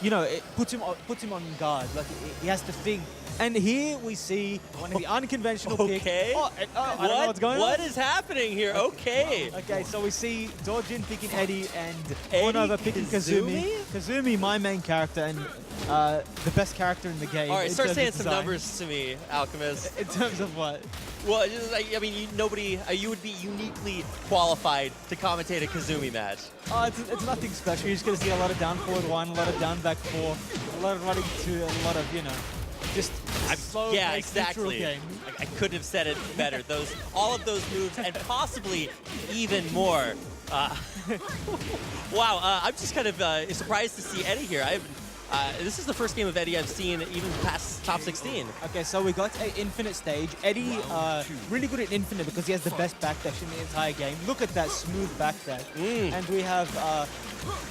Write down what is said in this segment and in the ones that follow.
you know, it puts him on guard. Like he has to think. And here we see one of the unconventional picks. Okay. I don't know what's going on. What is happening here? Okay. Okay, so we see Doujin picking Eddie and Nnova picking Kazumi. Kazumi, my main character and the best character in the game. All right, start saying some numbers to me, Alchemist. In terms of what? Well, I mean, you would be uniquely qualified to commentate a Kazumi match. It's nothing special. You're just going to see a lot of down forward 1, a lot of down back 4, a lot of running 2, and a lot of, you know, just slow yeah, exactly. Game. I couldn't have said it better. All of those moves, and possibly even more. Wow, I'm just kind of surprised to see Eddie here. This is the first game of Eddie I've seen even past top 16. Okay, so we got an infinite stage. Eddie, really good at infinite because he has the best backdash in the entire game. Look at that smooth backdash. And we have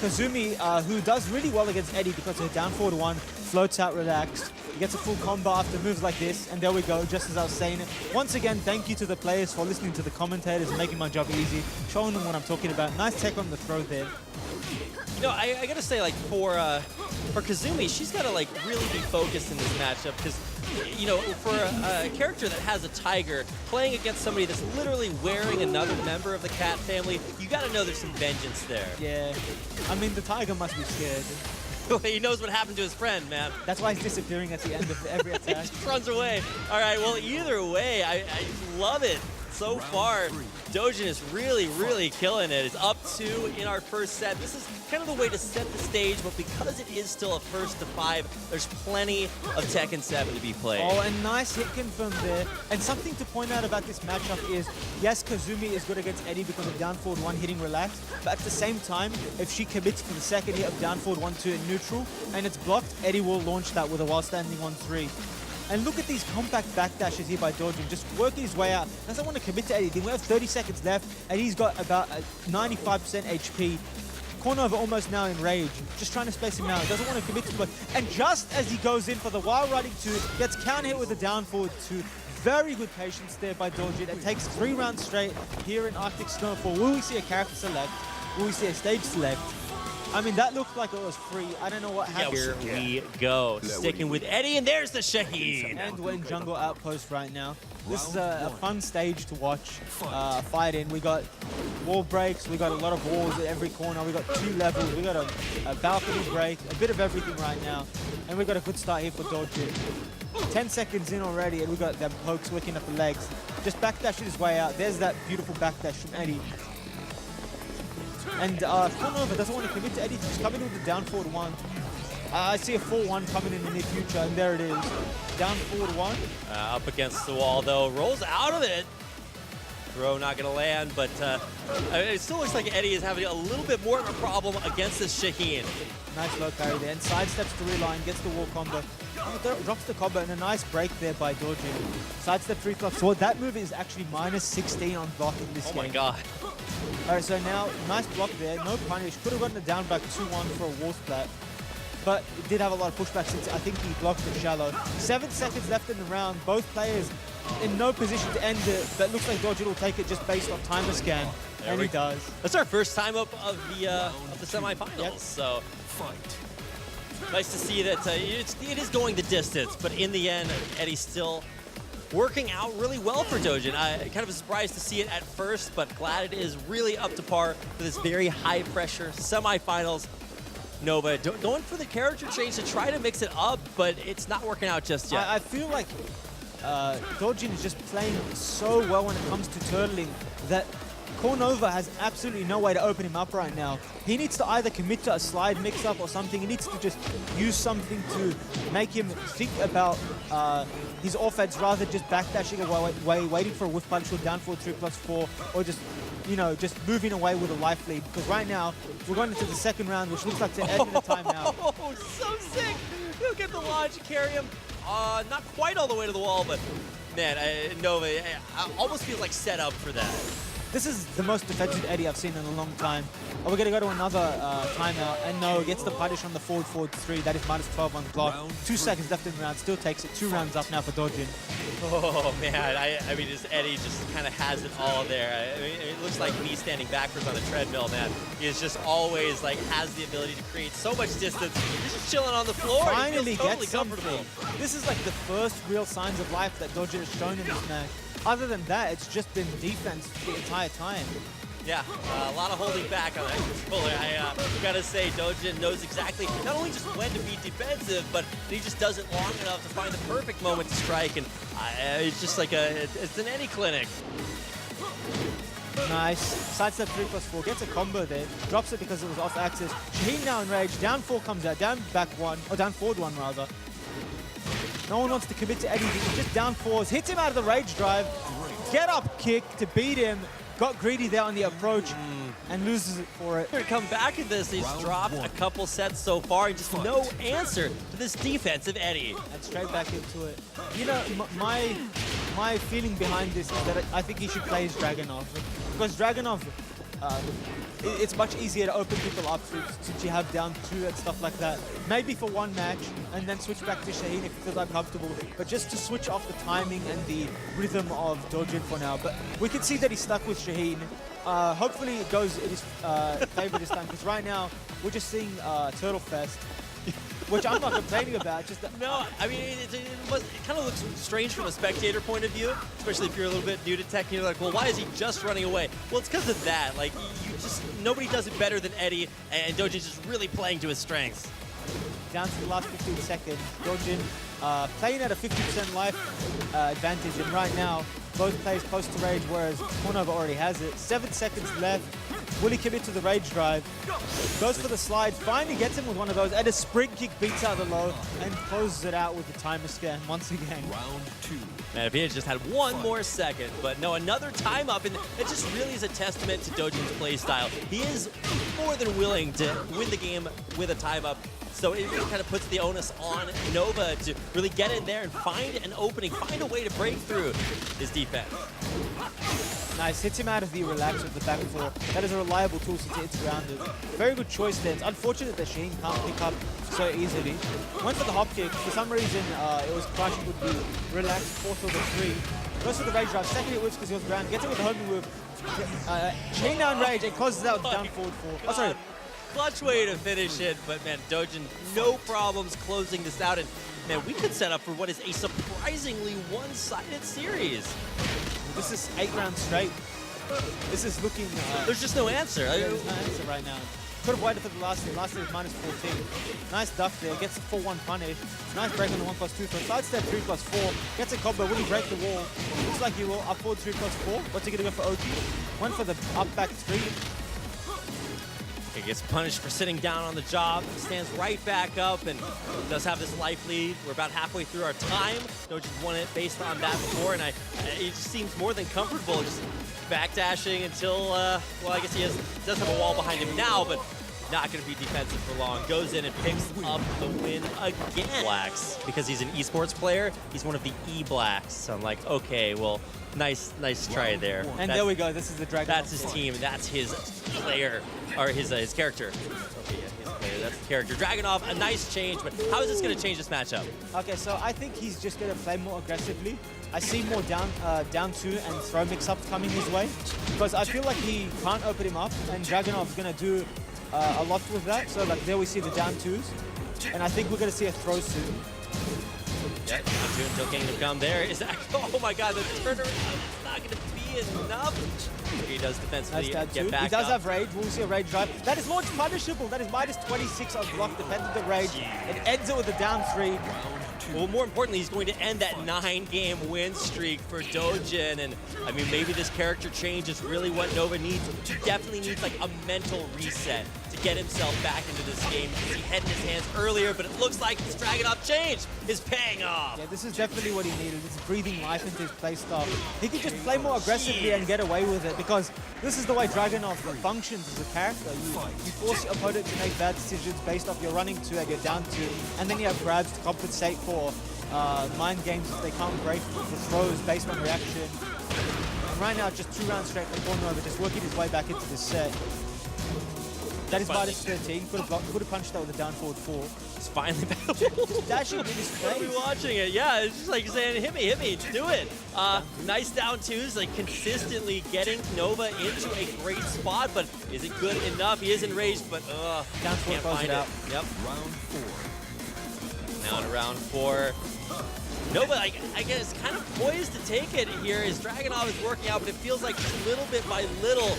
Kazumi, who does really well against Eddie because her down forward 1 floats out relaxed. He gets a full combo after moves like this, and there we go, just as I was saying it. Once again, thank you to the players for listening to the commentators and making my job easy, showing them what I'm talking about. Nice tech on the throw there. You know, I gotta say, like, for Kazumi, she's gotta, like, really be focused in this matchup, because, you know, for a character that has a tiger, playing against somebody that's literally wearing another member of the cat family, you gotta know there's some vengeance there. Yeah. I mean, the tiger must be scared. He knows what happened to his friend, man. That's why he's disappearing at the end of every attack. He just runs away. All right, well, either way, I love it. So far, Doujin is really, really killing it. It's up 2 in our first set. This is kind of the way to set the stage, but because it is still a first to 5, there's plenty of Tekken 7 to be played. Oh, and nice hit confirm there. And something to point out about this matchup is, yes, Kazumi is good against Eddie because of down forward 1 hitting relaxed, but at the same time, if she commits to the second hit of down forward 1-2 in neutral, and it's blocked, Eddie will launch that with a while standing 1-3. And look at these compact backdashes here by Doujin, just working his way out. Doesn't want to commit to anything. We have 30 seconds left, and he's got about 95% HP. Nnova almost now in rage, just trying to space him out. Doesn't want to commit to it. And just as he goes in for the wild riding 2, gets counter hit with the down forward 2. Very good patience there by Doujin. It takes 3 rounds straight here in Arctic Snowfall. Will we see a character select? Will we see a stage select? I mean, that looked like it was free. I don't know what happened. Here we go. Sticking with Eddie, and there's the Shaheen. And we're in jungle outpost right now. This is a fun stage to watch fight in. We got wall breaks. We got a lot of walls at every corner. We got 2 levels. We got a balcony break. A bit of everything right now. And we got a good start here for Doujin. 10 seconds in already, and we got them pokes wicking up the legs. Just backdashing his way out. There's that beautiful backdash from Eddie. And Nnova doesn't want to commit to Eddie. He's coming with the down forward 1. I see a 4-1 coming in the near future, and there it is. Down forward 1. Up against the wall, though. Rolls out of it. Throw not going to land, but it still looks like Eddie is having a little bit more of a problem against this Shaheen. Nice low parry there, and sidesteps to reline, gets the wall combo. Drops the combo, and a nice break there by Doujin. Sidestep 3-club sword. That move is actually -16 on block in this game. Oh my god. Alright, so now, nice block there, no punish. Could have gotten a down back 2-1 for a wall splat. But it did have a lot of pushback since I think he blocked it shallow. 7 seconds left in the round. Both players in no position to end it, but looks like Doujin will take it just based off timer scan. And he does. That's our first time up of the semifinals. Yep. So nice to see that it is going the distance, but in the end, Eddie's still working out really well for Doujin. I kind of was surprised to see it at first, but glad it is really up to par for this very high pressure semifinals. Nnova going for the character change to try to mix it up, but it's not working out just yet. I feel like Doujin is just playing so well when it comes to turtling that Nnova has absolutely no way to open him up right now. He needs to either commit to a slide mix-up or something. He needs to just use something to make him think about his offense rather than just backdashing away, waiting for a whiff punch or down forward 3+4, or just, you know, just moving away with a life lead. Because right now, we're going into the second round, which looks like the end of the timeout. Oh, so sick! He'll get the launch, carry him. Not quite all the way to the wall, but man, Nnova almost feels like set up for that. This is the most defensive Eddie I've seen in a long time. Oh, we're going to go to another timeout. And no, gets the punish on the forward 3. That is -12 on the clock. 2 seconds left in the round. Still takes it. 2 rounds up now for Doujin. Oh, man. I mean, just Eddie just kind of has it all there. I mean, it looks like me standing backwards on a treadmill, man. He is just always, like, has the ability to create so much distance. He's just chilling on the floor. Finally totally gets something. This is like the first real signs of life that Doujin has shown in this match. Other than that, it's just been defense the entire time. Yeah, a lot of holding back on that controller. I gotta say, Doujin knows exactly not only just when to be defensive, but he just does it long enough to find the perfect moment to strike. And it's just like it's an Eddie clinic. Nice. Sidestep 3+4. Gets a combo there. Drops it because it was off axis. Shaheen now enraged. Down 4 comes out. Down back 1. Or down forward 1 rather. No one wants to commit to anything. He just down 4s. Hits him out of the rage drive. Get up kick to beat him. Got greedy there on the approach and loses it for it. To come back in this, he's dropped a couple sets so far and just no answer to this defensive Eddie. And straight back into it. You know, my feeling behind this is that I think he should play his Dragunov. Because Dragunov, it's much easier to open people up since you have down 2 and stuff like that. Maybe for one match and then switch back to Shaheen if you feel uncomfortable. But just to switch off the timing and the rhythm of Doujin for now. But we can see that he's stuck with Shaheen. Hopefully it goes in his favor this time, because right now we're just seeing Turtle Fest. Which I'm not complaining about. Just no, I mean, it kind of looks strange from a spectator point of view, especially if you're a little bit new to tech and you're like, well, why is he just running away? Well, it's because of that. Like, nobody does it better than Eddie, and Doujin's just really playing to his strengths. Down to the last 15 seconds. Doujin playing at a 50% life advantage, and right now, both players close to rage, whereas Nnova already has it. 7 seconds left. Will he commit to the rage drive? Goes for the slide, finally gets him with one of those, and a spring kick beats out the low and closes it out with the timer scan once again. Round 2. Man, if he had just had one more second, but no, another time up, and it just really is a testament to Doujin's play style. He is more than willing to win the game with a time up. So it really kind of puts the onus on Nnova to really get in there and find an opening, find a way to break through his defense. Nice, hits him out of the relax with the back 4. That is a reliable tool since it's grounded. Very good choice there. It's unfortunate that Shaheen can't pick up so easily. Went for the hop kick. For some reason, it was crushed with the relaxed 4th or the 3. Goes for the rage drive. Second hit whips because he was grounded. Gets it with the homing whip. Shaheen now in rage and causes out the down forward 4. Oh, sorry. Clutch way to finish it, but man, Doujin, no problems closing this out. And man, we could set up for what is a surprisingly one-sided series. This is 8 rounds straight. This is looking... there's just no answer. There's no answer right now. Could have waited for the last hit. Last hit is -14. Nice duck there. Gets a 4-1 punish. Nice break on the 1+2. So sidestep 3+4. Gets a combo. Will he break the wall? Looks like he will. Up forward 3+4. What's he going to go for OG? Went for the up back 3. He gets punished for sitting down on the job. He stands right back up and does have this life lead. We're about halfway through our time. Doujin won it based on that before, and he just seems more than comfortable just backdashing until, well, I guess he does have a wall behind him now, but not going to be defensive for long. Goes in and picks up the win again. Blacks, because he's an esports player, he's one of the E-Blacks. So I'm like, okay, well, nice try there. And there we go. This is the Dragon. That's his team. That's his player, or his character. Okay, yeah, his player. That's the character. Dragunov, a nice change, but how is this going to change this matchup? Okay, so I think he's just going to play more aggressively. I see more down 2 and throw mix-ups coming his way, because I feel like he can't open him up, and Dragunov's going to do a lot with that. So like there we see the down 2s, and I think we're going to see a throw soon. Yeah, down 2 until Kingdom Come. There is that. Oh my God, the turner is not going to be enough. He does defensively get back. He does up. have rage. We'll see a rage drive. That is launch punishable. That is -26 on block, defended the rage. It ends it with a down 3. Well, more importantly, he's going to end that 9-game win streak for Doujin, and I mean, maybe this character change is really what Nnova needs. He definitely needs like a mental reset to get himself back into this game. He had in his hands earlier, but it looks like this Dragunov change is paying off. Yeah, this is definitely what he needed. It's breathing life into his play style. He could just play more aggressively and get away with it, because this is the way Dragunov functions as a character. You force your opponent to make bad decisions based off your running 2 and your down 2, and then you have grabs to compensate for mind games if they can't break the throws based on reaction. And right now, just 2 rounds straight for Nnova, just working his way back into this set. That is minus 13. Could have punched that with a down forward 4. It's finally back. Just dashing in his I'll be face. watching it. Yeah, it's just like saying, hit me, do it. Nice down twos, like consistently getting Nnova into a great spot, but is it good enough? He is enraged, but Down forward can't close find it out. Yep. Round 4. Now to round 4. Nnova, I guess, kind of poised to take it here as Dragunov is working out, but it feels like just little bit by little,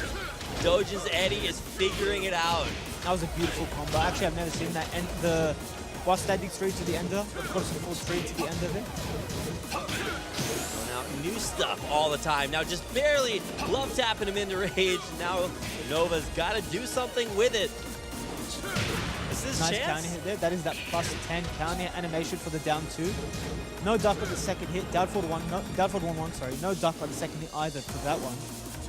Doujin's Eddie is figuring it out. That was a beautiful combo. Actually, I've never seen that. And the while standing straight to the ender, of course, full straight to the end of it. Now, new stuff all the time. Now, just barely love tapping him into rage. Now, Nnova's got to do something with it. This is Nice chance. counter hit there. That is that plus 10 counter hit animation for the down 2. No duck on the second hit. Down forward 1, no, down forward 1-1, sorry. No duck on the second hit either for that one.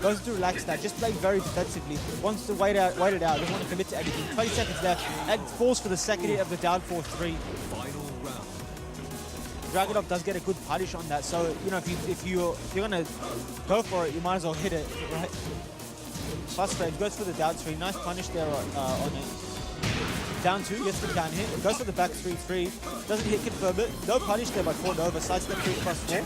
Goes to relax that, just playing very defensively. Wants to wait it out, doesn't want to commit to anything. 20 seconds left, and falls for the second hit of the down 4-3. Final round. Dragunov does get a good punish on that, so you know if you're gonna go for it, you might as well hit it. Right? Plus frame goes for the down 3, nice punish there on it. Down 2 gets the down hit, goes for the back 3-3, doesn't hit confirm it. No punish there by 4 Nnova, sidestep 3 plus 4.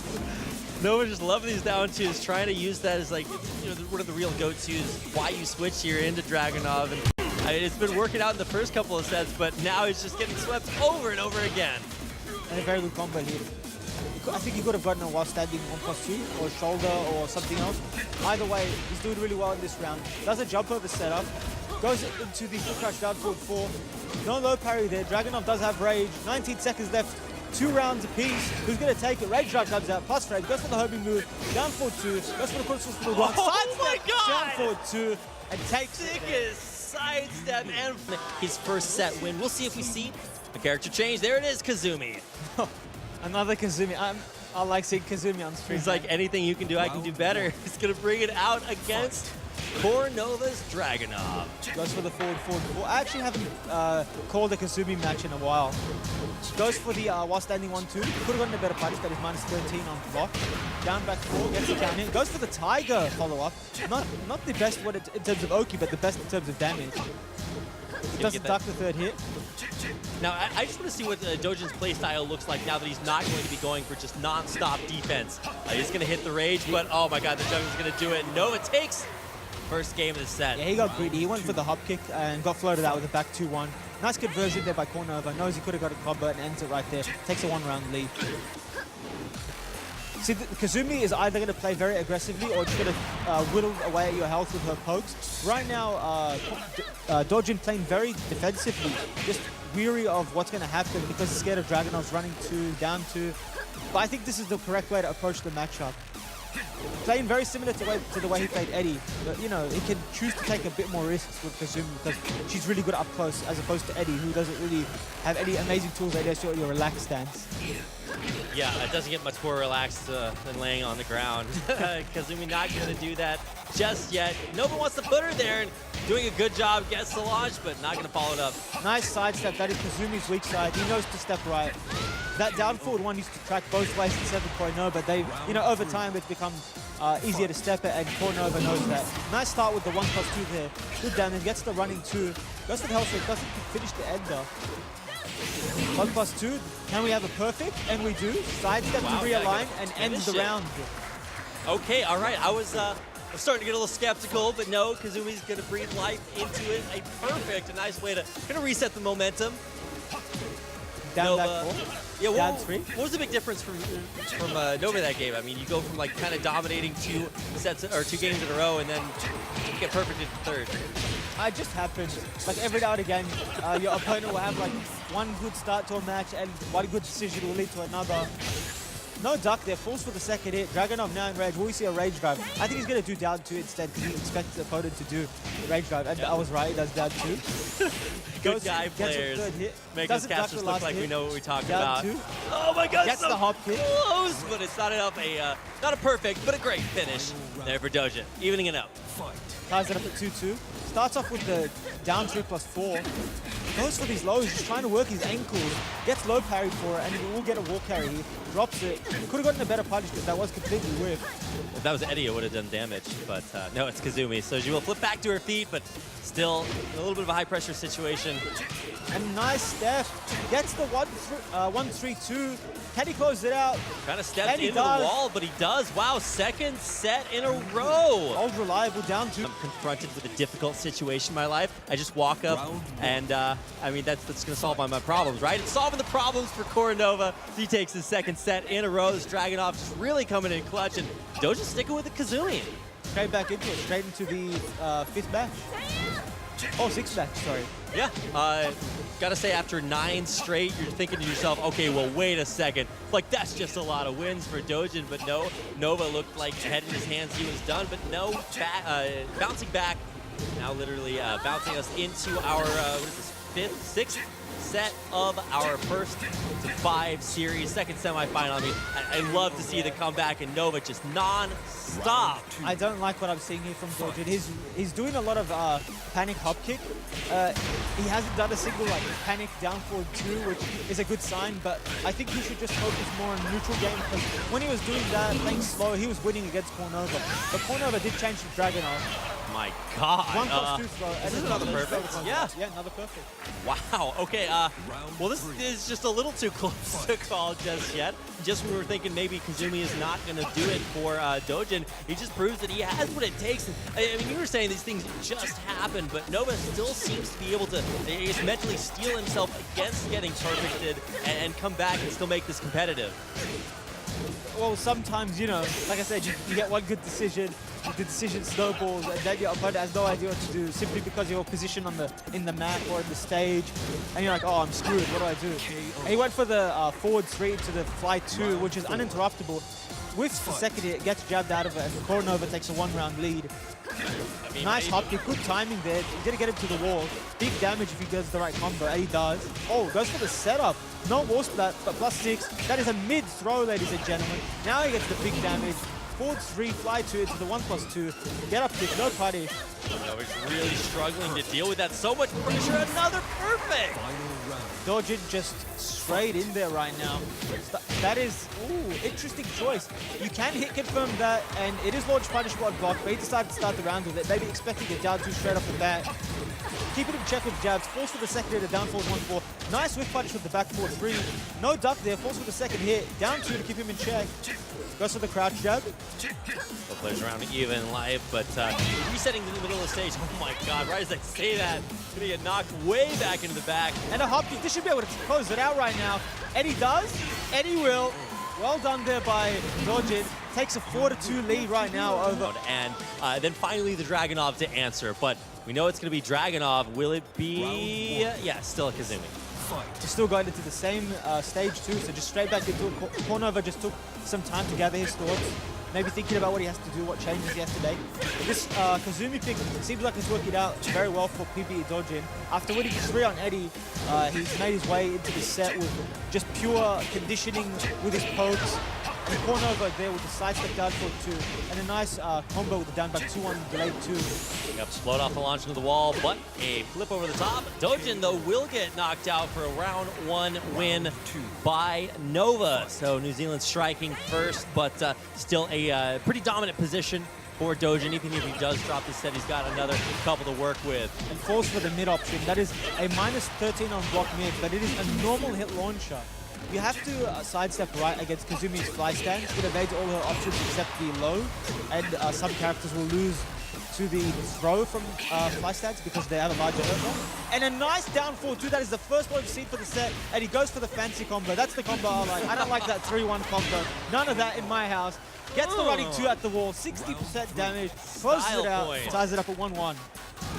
Nnova just love these down twos, trying to use that as like, you know, one of the real go-tos. Why you switch here into Dragunov, and I mean, it's been working out in the first couple of sets, but now he's just getting swept over and over again. And a very good combo here. I think he could have gotten a while standing 1+2 or shoulder or something else. Either way, he's doing really well in this round. Does a jump over setup, goes into the full crash down forward 4. No low parry there. Dragunov does have rage. 19 seconds left. 2 rounds apiece. Who's going to take it? Rage Drive comes out. Plus frame. Goes for the homing move. Down forward 2. Goes for the cross for the 1. Oh my God! Down forward 2. And takes it. Sickest sidestep and his first set win. We'll see if we see a character change. There it is, Kazumi. Another Kazumi. I like seeing Kazumi on stream. He's like, anything you can do, I can do better. He's going to bring it out against Core Nova's Dragunov. Goes for the forward 4. I actually haven't called a Kazumi match in a while. Goes for the while standing 1-2. Could have gotten a better punch, but is minus 13 on block. Down back 4, gets it down in. Goes for the Tiger follow-up. Not the best in terms of Oki, but the best in terms of damage. Doesn't duck the third hit. Now, I just want to see what Doujin's playstyle looks like now that he's not going to be going for just non-stop defense. He's going to hit the rage, but oh my God, the jungler's going to do it. Nnova takes first game of the set. Yeah, he got greedy. He went for the hop kick and got floated out with a back 2-1. Nice conversion there by Core Nnova. Knows he could have got a combo and ends it right there. Takes a 1-round lead. See, Kazumi is either going to play very aggressively or just going to whittle away at your health with her pokes. Right now, Doujin playing very defensively, just weary of what's going to happen because he's scared of Dragunov's running 2, down 2. But I think this is the correct way to approach the matchup. Playing very similar to the way he played Eddie, but you know, he can choose to take a bit more risks with Kazumi because she's really good up close as opposed to Eddie, who doesn't really have any amazing tools that just your relaxed stance. Yeah, it doesn't get much more relaxed than laying on the ground. Kazumi not going to do that just yet. Nnova wants to put her there and doing a good job, gets the launch, but not going to follow it up. Nice sidestep. That is Kazumi's weak side. He knows to step right. That down forward 1 used to track both ways in 7.0, but they, you know, over time it's become easier to step it, and Core Nnova knows that. Nice start with the 1+2 there. Good damage. Gets the running 2. Goes for the health rate. Doesn't finish the ender. 1+2. Can we have a perfect? And we do. Sidestep to realign and ends the round. Okay, all right. I was starting to get a little skeptical, but no, Kazumi's going to breathe life into it. A perfect, a nice way to kind of reset the momentum. Down back Nnova, 4. yeah, what was the big difference from Nnova that game? I mean, you go from like kind of dominating 2 games in a row, and then you get perfect in the third. It just happens. Like every now and again, your opponent will have like one good start to a match, and one good decision will lead to another. No duck there, falls for the second hit. Dragunov now in rage. Will we see a rage drive? I think he's going to do down 2 instead because he expects the opponent to do rage drive. And I was right, he does down 2. Good guy players make us casters look like we know what we talk about. 2. Oh my God, Gets so the hop kick. close, but it's not enough. Not a perfect, but a great finish there for Doujin, evening it up. Ties it up at 2-2. Starts off with the down 3+4. goes for these lows, just trying to work his ankles, gets low parried for it, and he will get a wall carry. He drops it. Could have gotten a better punish because that was completely whiffed. If that was Eddie, it would have done damage, but no, it's Kazumi. So she will flip back to her feet, but still in a little bit of a high-pressure situation. And nice step. Gets the 1-3-2. Can he close it out? Kind of stepped into the wall, but he does. Wow, second set in a row. Old reliable down to. I'm confronted with a difficult situation in my life. I just walk up and, I mean, that's going to solve my problems, right? It's solving the problems for Nnova. He takes his second set in a row. This Dragunov just really coming in clutch, and Doujin sticking with the Kazumi. Straight back into it, straight into the fifth match. Oh, sixth match, sorry. Yeah, gotta say after 9 straight, you're thinking to yourself, okay, well, wait a second. Like, that's just a lot of wins for Doujin, but no, Nnova looked like head in his hands, he was done, but no, bouncing back, now literally bouncing us into our, sixth set of our first to 5 series, second semifinal. I mean, I love to see the comeback, and Nnova just non-stop. I don't like what I'm seeing here from Doujin. He's doing a lot of panic hop kick. He hasn't done a single like panic down forward 2, which is a good sign, but I think he should just focus more on neutral game, because when he was doing that, playing slow, he was winning against Nnova. But Nnova did change to Dragunov. My God. 1+2 throw. This is another perfect. Yeah, another perfect. Wow. Okay. Well, this is just a little too close to call just yet. Just when we were thinking maybe Kazumi is not going to do it for Doujin, he just proves that he has what it takes. I mean, you were saying these things just happen, but Nnova still seems to be able to mentally steel himself against getting perfected and come back and still make this competitive. Well, sometimes, you know, like I said, you get one good decision, the decision snowballs, and then your opponent has no idea what to do simply because you're positioned in the map or in the stage, and you're like, oh, I'm screwed, what do I do? And he went for the forward 3 to the fly 2, which is uninterruptible. Whiffs the second hit, gets jabbed out of it, and Nnova takes a 1-round lead. I mean, nice hop kick, good timing there. He didn't get him to the wall. Big damage if he does the right combo, and he does. Oh, goes for the setup. No wall splat, but +6. That is a mid throw, ladies and gentlemen. Now he gets the big damage. Forward 3, fly 2 into the 1+2. Get up kick, no punish. Nova's really struggling to deal with that. So much pressure, another perfect. Doujin just straight in there right now. That is, interesting choice. You can hit confirm that, and it is launch punish one block, but he decided to start the round with it, maybe expecting a down 2 straight off the bat. Keep it in check with jabs, force for the second hit, a down forward 1-4. Nice whiff punch with the back forward 3. No duck there, force for the second hit, down 2 to keep him in check. Goes for the crouch jab. Both players around even life, but resetting to the middle of the stage. Oh my God, right as I say that, gonna get knocked way back into the back. And a hop kick, this should be able to close it out right now. Eddie does, Eddie will. Well done there by Doujin. Takes a 4-2 lead right now over. And then finally the Dragunov to answer, but we know it's gonna be Dragunov. Will it be, yeah, still a Kazumi. He's still going into the same stage too, so just straight back into it. Nnova just took some time to gather his thoughts, maybe thinking about what he has to do, what changes he has to make. This Kazumi pick seems like it's working out very well for PBE Doujin. After winning 3 on Eddie, he's made his way into the set with just pure conditioning with his pokes. And Nnova there with the side step down for 2, and a nice combo with the down back 2 on delayed 2. Yep, explode off the launch into the wall, but a flip over the top. Doujin, though, will get knocked out for a round 1 win by Nnova. So New Zealand striking first, but still a pretty dominant position for Doujin. Even if he does drop this set, he's got another couple to work with. And falls for the mid option. That is a -13 on block mid, but it is a normal hit launcher. You have to sidestep right against Kazumi's fly stance. It evades all her options except the low, and some characters will lose to the throw from fly stance because they have a larger hurt. And a nice down 4-2. That is the first one we've seen for the set, and he goes for the fancy combo. That's the combo I like. I don't like that 3-1 combo. None of that in my house. Gets the running 2 at the wall, 60% damage, closes it out, ties it up at 1-1.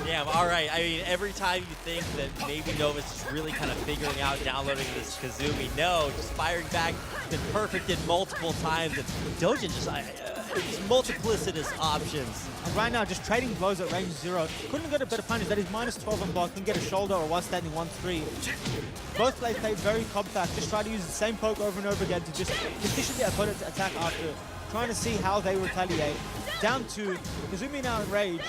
Yeah, all right. I mean, every time you think that maybe Nova's just really kind of figuring out downloading this Kazumi, no, just firing back, been perfected multiple times. And Doujin just multiplicitous options. And right now, just trading blows at range 0. Couldn't get a better punish. That is -12 on block. Can get a shoulder or one standing 1-3. Both players played very compact. Just try to use the same poke over and over again to just condition the opponent to attack after. Trying to see how they retaliate. Down 2. Kazumi now in rage.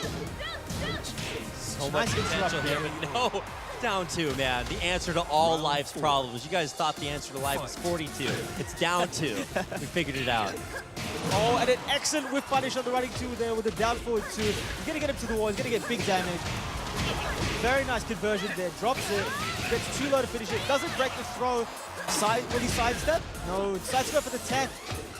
So much Nice potential interrupt here, but no. Down 2, man. The answer to all life's problems. You guys thought the answer to life was 42. It's down 2. We figured it out. Oh, and an excellent whip punish on the running 2 there with the down forward 2. He's going to get him to the wall. He's going to get big damage. Very nice conversion there. Drops it. Gets too low to finish it. Doesn't break the throw. Will he sidestep? No. Sidestep for the tech.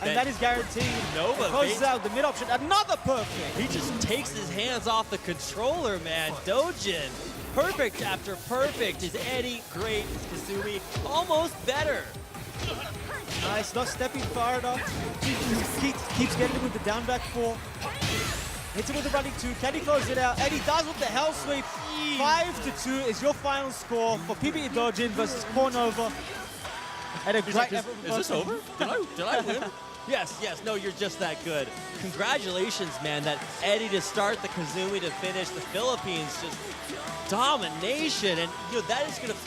And that is guaranteed. Nnova closes out the mid option. Another perfect. He just takes his hands off the controller, man. Doujin. Perfect after perfect. Is Eddie great? Is Kazumi almost better? Nice. Not stepping far enough. Keeps getting him with the down back 4. Hits him with the running 2. Can he close it out? Eddie does with the hell sweep. 5-2 is your final score for PBE Doujin versus Nnova. And a great effort from Is this over? Did I win? Yes, no, you're just that good. Congratulations, man, that Eddie to start, the Kazumi to finish, the Philippines just domination, and that is going to